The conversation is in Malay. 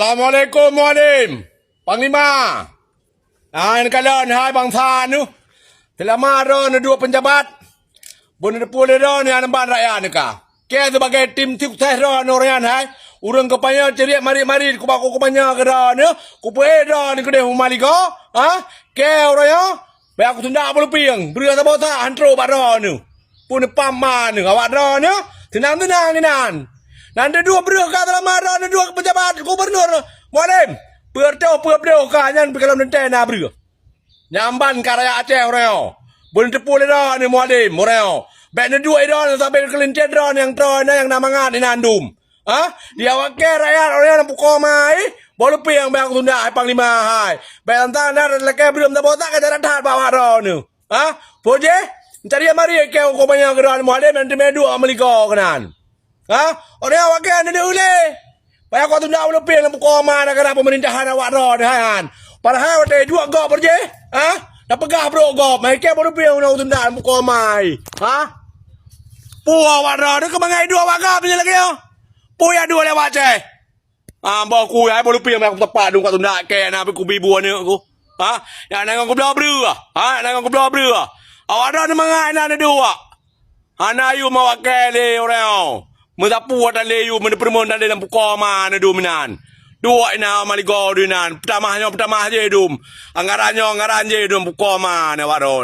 Assalamualaikum Mualim. Panglima. Ini kalian hai bangsa nu. Telah marah na dua penjabat. Benar pula dah ni anak rakyat ni kah. Ke sebagai tim sukses dah orang hai. Urang kepanya ceria mari-mari ku baku kepanya ke dah ni. Ku puai dah ni kedai humali ko. Ha? Ke orang ya. Baik aku tunda bulu piang. Beri apa tak antro pada ni. Pun paman ni awak dah ni. Tenang-tenang ni nan. Nanti dua berdua kata marah, nanti dua pejabat gubernur. Mualim, pertau kanyan pekalam nanti na berdua. Nyamban karya Aceh orang. Boleh tepul dah ni mualim orang. Baik ni dua dah sampai kelintir dah yang tron yang namangat ni nandum. Ah, dia wakil rakyat orang yang pukul mai. Boleh pi yang bang tunda hai panglima hai. Baik tentang dah lekai belum tak botak ke jalan tat bawa dah ni. Ah, poje. Cari mari ke ko banyak geran mualim nanti medu Amerika kenan. Ha? Orang awak kan ada ule. Payah kau tunda ulu pil lampu koma nak kena pemerintahan awak dah han. Padahal awak dua gop berje. Ha? Dah pegah bro gop. Mai ke baru pil nak tunda lampu koma. Ha? Pu awak dah ke bangai dua awak gop je lagi yo. Pu ya dua lewat je. Ah bawa ku ai baru pil aku tepat dong kau tunda ke na ku bibu ni aku. Ha? Ya nak aku belah bru. Ha? Nak aku belah bru. Awak dah mangai na dua. Ana yu mawakili orang. Mutapu dan leyu mendepermun dan dalam pukoma na dominan. Dua ina maligo dinan. Pertama je dum. Anggaran je dum pukoma na waron.